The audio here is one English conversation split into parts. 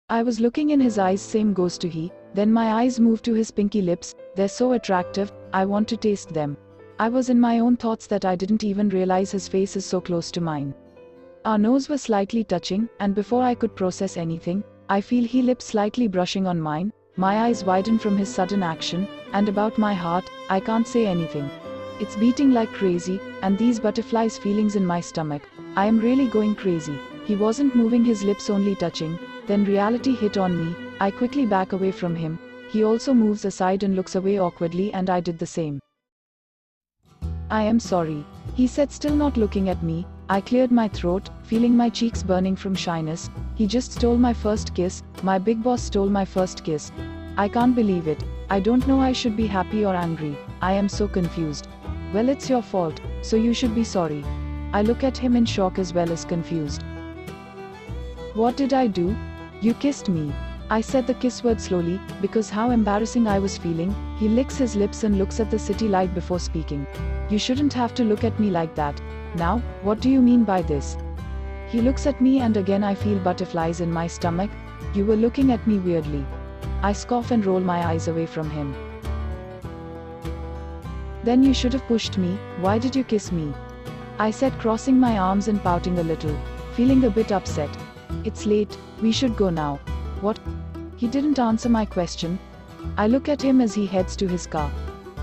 I was looking in his eyes, same goes to he, then my eyes moved to his pinky lips, they're so attractive, I want to taste them. I was in my own thoughts that I didn't even realize his face is so close to mine. Our nose was slightly touching, and before I could process anything, I feel his lips slightly brushing on mine, my eyes widen from his sudden action, and about my heart, I can't say anything. It's beating like crazy, and these butterflies feelings in my stomach, I am really going crazy. He wasn't moving, his lips only touching, then reality hit on me, I quickly back away from him, he also moves aside and looks away awkwardly and I did the same. I am sorry, he said, still not looking at me. I cleared my throat, feeling my cheeks burning from shyness. He just stole my first kiss, my big boss stole my first kiss. I can't believe it, I don't know I should be happy or angry, I am so confused. Well, it's your fault, so you should be sorry. I look at him in shock as well as confused. What did I do? You kissed me. I said the kiss word slowly, because how embarrassing I was feeling. He licks his lips and looks at the city light before speaking. You shouldn't have to look at me like that. Now, what do you mean by this? He looks at me and again I feel butterflies in my stomach. You were looking at me weirdly. I scoff and roll my eyes away from him. Then you should have pushed me, why did you kiss me? I said, crossing my arms and pouting a little, feeling a bit upset. It's late, we should go now. What? He didn't answer my question. I look at him as he heads to his car.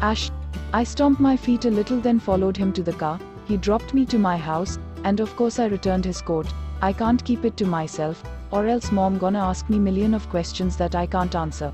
Ash. I stomped my feet a little, then followed him to the car. He dropped me to my house, and of course I returned his coat. I can't keep it to myself, or else mom gonna ask me million of questions that I can't answer.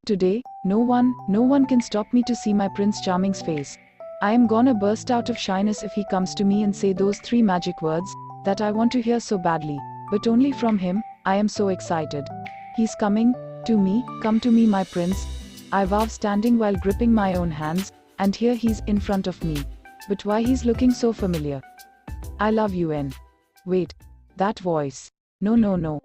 Today, no one can stop me to see my Prince Charming's face. I am gonna burst out of shyness if he comes to me and say those 3 magic words that I want to hear so badly, but only from him. I am so excited. He's coming to me, come to me my prince. I vow, standing while gripping my own hands, and here he's in front of me. But why he's looking so familiar? I love you N. Wait, that voice. No.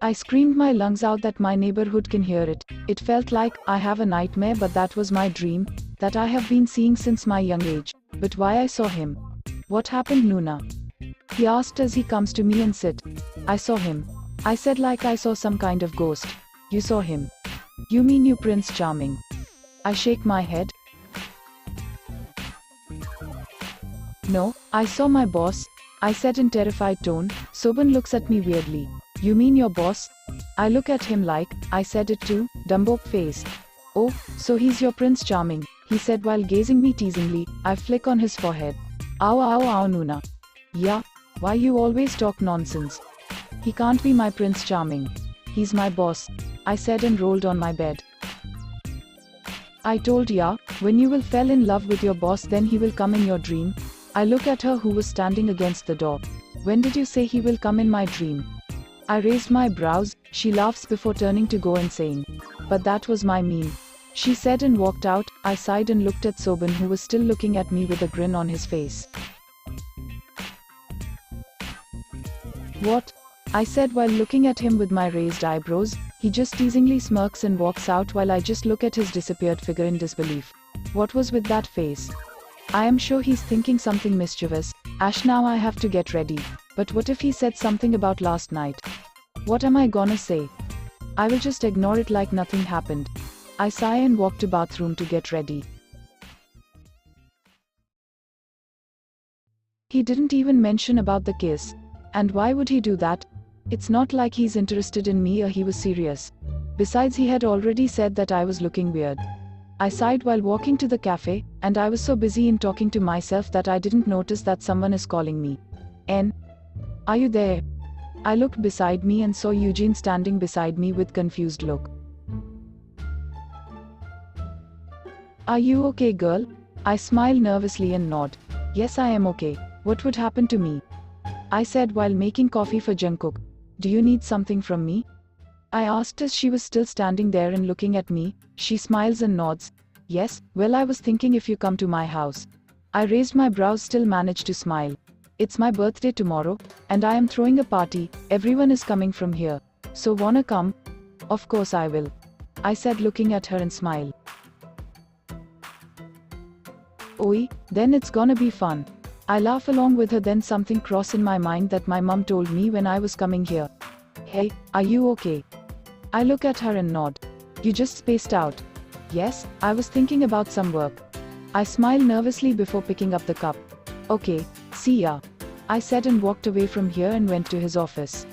I screamed my lungs out that my neighborhood can hear it. It felt like I have a nightmare, but that was my dream, that I have been seeing since my young age. But why I saw him? What happened, Nuna? He asked as he comes to me and sit. I saw him. I said, like I saw some kind of ghost. You saw him? You mean you Prince Charming? I shake my head. No, I saw my boss, I said in terrified tone. Soban looks at me weirdly. You mean your boss? I look at him like I said it too, Dumbo face. Oh, so he's your Prince Charming, he said while gazing me teasingly. I flick on his forehead. Ow Nuna. Yeah, why you always talk nonsense? He can't be my Prince Charming. He's my boss, I said and rolled on my bed. I told ya, when you will fall in love with your boss, then he will come in your dream. I look at her who was standing against the door. When did you say he will come in my dream? I raised my brows. She laughs before turning to go and saying, but that was my mean. She said and walked out. I sighed and looked at Soban, who was still looking at me with a grin on his face. What? I said while looking at him with my raised eyebrows. He just teasingly smirks and walks out while I just look at his disappeared figure in disbelief. What was with that face? I am sure he's thinking something mischievous. Ash, now I have to get ready. But what if he said something about last night? What am I gonna say? I will just ignore it like nothing happened. I sigh and walk to bathroom to get ready. He didn't even mention about the kiss. And why would he do that? It's not like he's interested in me or he was serious. Besides, he had already said that I was looking weird. I sighed while walking to the cafe, and I was so busy in talking to myself that I didn't notice that someone is calling me. N. Are you there? I looked beside me and saw Eugene standing beside me with confused look. Are you okay, girl? I smile nervously and nod. Yes, I am okay. What would happen to me? I said while making coffee for Jungkook. Do you need something from me? I asked as she was still standing there and looking at me. She smiles and nods. Yes, well, I was thinking if you come to my house. I raised my brows, still managed to smile. It's my birthday tomorrow, and I am throwing a party. Everyone is coming from here. So wanna come? Of course I will. I said, looking at her and smile. Oi, then it's gonna be fun. I laugh along with her, then something cross in my mind that my mum told me when I was coming here. Hey, are you okay? I look at her and nod. You just spaced out. Yes, I was thinking about some work. I smile nervously before picking up the cup. Okay, see ya. I said and walked away from here and went to his office.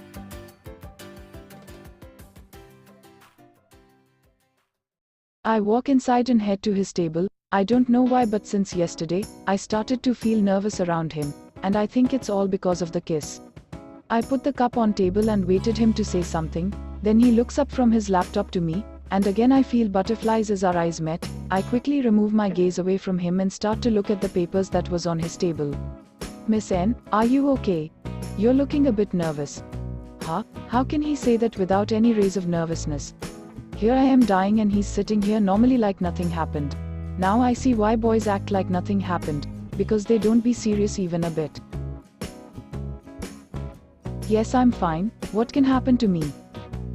I walk inside and head to his table. I don't know why, but since yesterday, I started to feel nervous around him, and I think it's all because of the kiss. I put the cup on table and waited him to say something, then he looks up from his laptop to me, and again I feel butterflies as our eyes met. I quickly remove my gaze away from him and start to look at the papers that was on his table. Miss N, are you okay? You're looking a bit nervous. Huh? How can he say that without any raise of nervousness? Here I am dying and he's sitting here normally like nothing happened. Now I see why boys act like nothing happened, because they don't be serious even a bit. Yes, I'm fine, what can happen to me?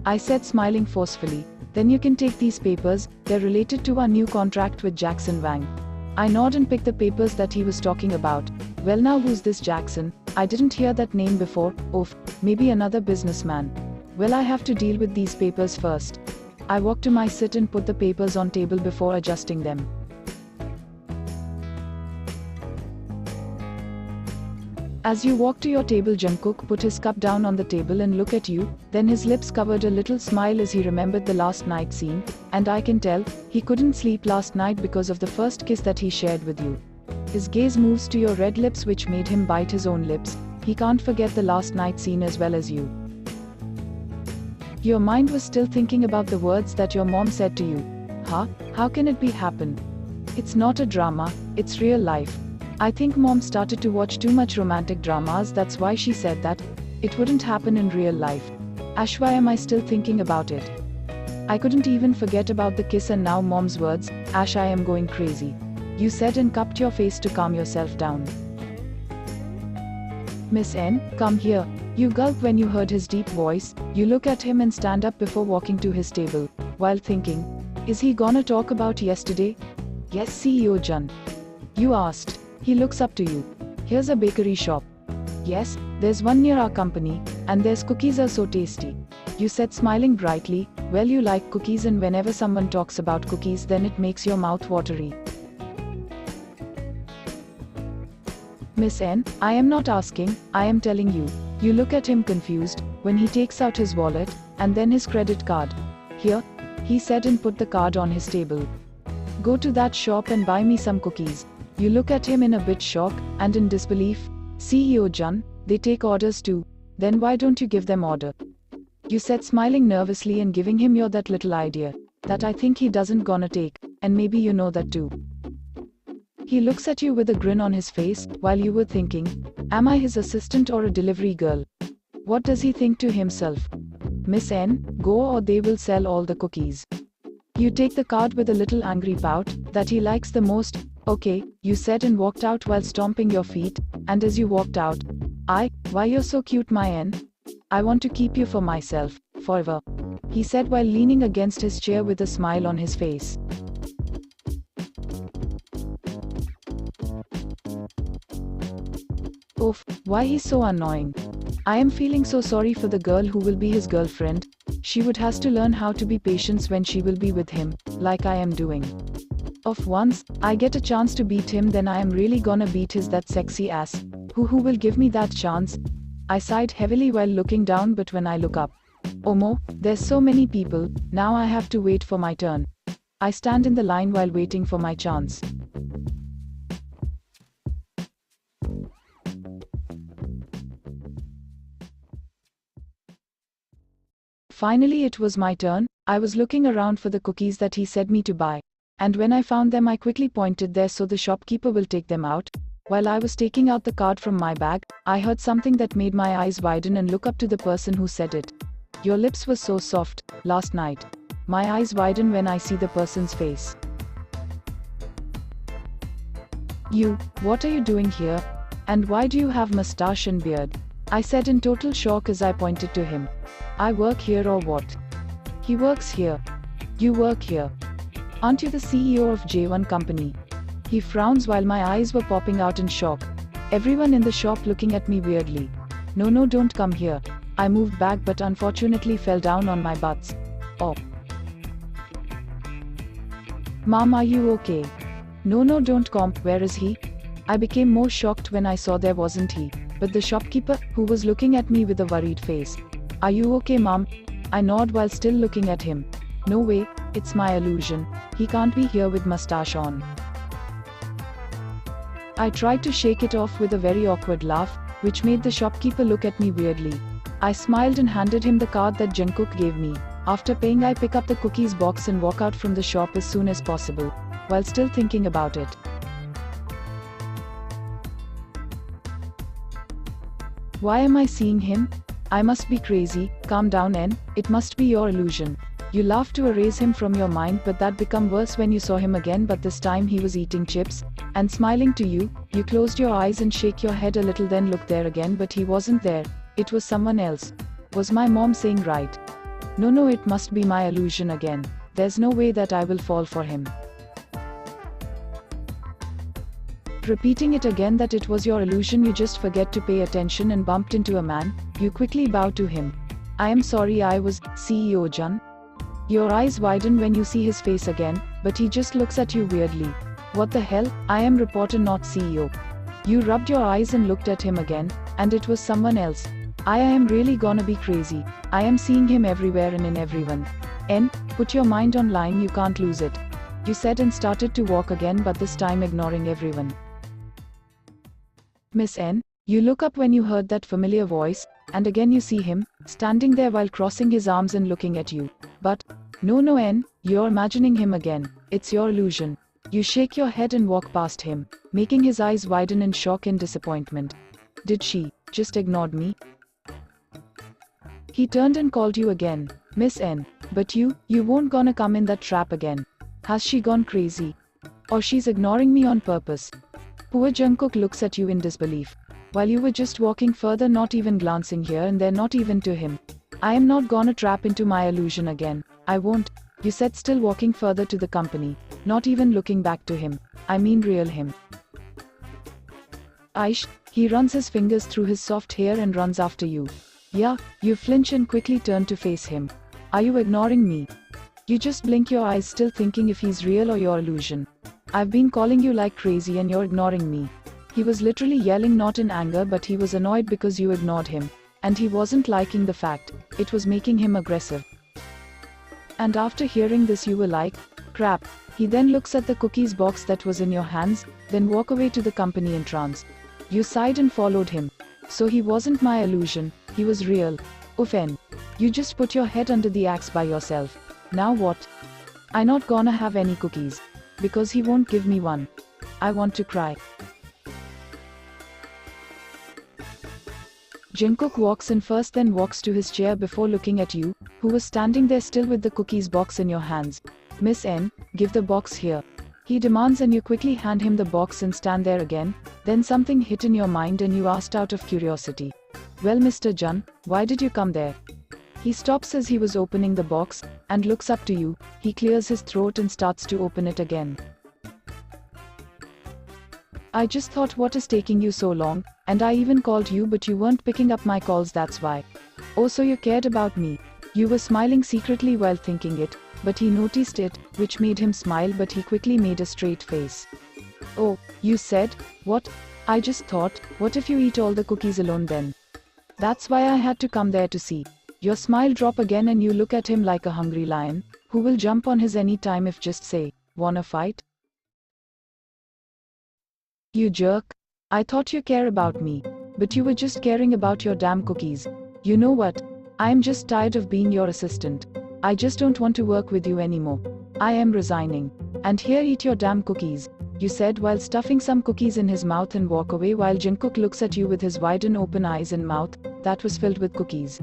I said, smiling forcefully. Then you can take these papers, they're related to our new contract with Jackson Wang. I nod and pick the papers that he was talking about. Well, now who's this Jackson? I didn't hear that name before. Oof, maybe another businessman. Well, I have to deal with these papers first. I walk to my seat and put the papers on table before adjusting them. As you walk to your table, Jungkook put his cup down on the table and looked at you, then his lips covered a little smile as he remembered the last night scene, and I can tell, he couldn't sleep last night because of the first kiss that he shared with you. His gaze moves to your red lips, which made him bite his own lips. He can't forget the last night scene as well as you. Your mind was still thinking about the words that your mom said to you. Huh? How can it be happen? It's not a drama, it's real life. I think mom started to watch too much romantic dramas, that's why she said that. It wouldn't happen in real life. Ash, why am I still thinking about it? I couldn't even forget about the kiss, and now mom's words. Ash, I am going crazy. You said and cupped your face to calm yourself down. Miss N, come here. You gulp when you heard his deep voice. You look at him and stand up before walking to his table, while thinking, is he gonna talk about yesterday? Yes, CEO Jun. You asked. He looks up to you. Here's a bakery shop. Yes, there's one near our company, and there's cookies are so tasty. You said, smiling brightly. Well, you like cookies, and whenever someone talks about cookies, then it makes your mouth watery. Miss N, I am not asking, I am telling you. You look at him confused, when he takes out his wallet, and then his credit card. Here, he said and put the card on his table. Go to that shop and buy me some cookies. You look at him in a bit shock, and in disbelief. CEO Jun, they take orders too. Then why don't you give them order? You said, smiling nervously and giving him your that little idea, that I think he doesn't gonna take, and maybe you know that too. He looks at you with a grin on his face, while you were thinking, am I his assistant or a delivery girl? What does he think to himself? Miss N, go or they will sell all the cookies. You take the card with a little angry pout, that he likes the most. Okay, you said and walked out while stomping your feet, and as you walked out, why you're so cute, my N. I want to keep you for myself, forever. He said while leaning against his chair with a smile on his face. Oof, why he's so annoying. I am feeling so sorry for the girl who will be his girlfriend. She would has to learn how to be patient when she will be with him, like I am doing. If once I get a chance to beat him, then I am really gonna beat his that sexy ass. Who will give me that chance? I sighed heavily while looking down, but when I look up, Omo, there's so many people, now I have to wait for my turn. I stand in the line while waiting for my chance. Finally it was my turn. I was looking around for the cookies that he said me to buy. And when I found them, I quickly pointed there so the shopkeeper will take them out. While I was taking out the card from my bag, I heard something that made my eyes widen and look up to the person who said it. Your lips were so soft, last night. My eyes widen when I see the person's face. You, what are you doing here? And why do you have mustache and beard? I said in total shock as I pointed to him. I work here or what? He works here. You work here. Aren't you the CEO of J1 company? He frowns while my eyes were popping out in shock. Everyone in the shop looking at me weirdly. No, don't come here. I moved back but unfortunately fell down on my butts. Oh. Mom, are you okay? No, don't comp, where is he? I became more shocked when I saw there wasn't he, but the shopkeeper, who was looking at me with a worried face. Are you okay, Mom? I nod while still looking at him. No way, it's my illusion. He can't be here with mustache on. I tried to shake it off with a very awkward laugh, which made the shopkeeper look at me weirdly. I smiled and handed him the card that Jungkook gave me. After paying, I pick up the cookies box and walk out from the shop as soon as possible, while still thinking about it. Why am I seeing him? I must be crazy. Calm down, N. It must be your illusion. You laughed to erase him from your mind, but that became worse when you saw him again, but this time he was eating chips and smiling to you. You closed your eyes and shake your head a little, then looked there again, but he wasn't there. It was someone else. Was my mom saying right? No, it must be my illusion again. There's no way that I will fall for him. Repeating it again that it was your illusion, you just forget to pay attention and bumped into a man. You quickly bow to him. I am sorry, I was CEO Jun. Your eyes widen when you see his face again, but he just looks at you weirdly. What the hell? I am reporter, not CEO. You rubbed your eyes and looked at him again, and it was someone else. I am really gonna be crazy. I am seeing him everywhere and in everyone. N, put your mind online, you can't lose it. You said and started to walk again, but this time ignoring everyone. Miss N, you look up when you heard that familiar voice, and again you see him, standing there while crossing his arms and looking at you. But, no N, you're imagining him again. It's your illusion. You shake your head and walk past him, making his eyes widen in shock and disappointment. Did she just ignored me? He turned and called you again, Miss N, but you won't gonna come in that trap again. Has she gone crazy? Or she's ignoring me on purpose? Poor Jungkook looks at you in disbelief. While you were just walking further, not even glancing here and there, not even to him. I am not gonna trap into my illusion again. I won't, you said, still walking further to the company, not even looking back to him. I mean real him. Aish, he runs his fingers through his soft hair and runs after you. Yeah, you flinch and quickly turn to face him. Are you ignoring me? You just blink your eyes, still thinking if he's real or your illusion. I've been calling you like crazy and you're ignoring me. He was literally yelling, not in anger, but he was annoyed because you ignored him. And he wasn't liking the fact. It was making him aggressive. And after hearing this, you were like, crap. He then looks at the cookies box that was in your hands, then walk away to the company entrance. You sighed and followed him. So he wasn't my illusion, he was real. Uffen. You just put your head under the axe by yourself. Now what? I not gonna have any cookies. Because he won't give me one. I want to cry. Jungkook walks in first, then walks to his chair before looking at you, who was standing there still with the cookies box in your hands. Miss N, give the box here. He demands, and you quickly hand him the box and stand there again. Then something hit in your mind and you asked out of curiosity. Well, Mr. Jun, why did you come there? He stops as he was opening the box, and looks up to you. He clears his throat and starts to open it again. I just thought, what is taking you so long? And I even called you, but you weren't picking up my calls, that's why. Oh, so you cared about me. You were smiling secretly while thinking it, but he noticed it, which made him smile, but he quickly made a straight face. Oh, you said? What? I just thought, what if you eat all the cookies alone then? That's why I had to come there to see. Your smile drop again and you look at him like a hungry lion, who will jump on his any time if just say, wanna fight? You jerk. I thought you care about me, but you were just caring about your damn cookies. You know what? I am just tired of being your assistant. I just don't want to work with you anymore. I am resigning. And here, eat your damn cookies, you said while stuffing some cookies in his mouth, and walk away while Jungkook looks at you with his wide and open eyes and mouth that was filled with cookies.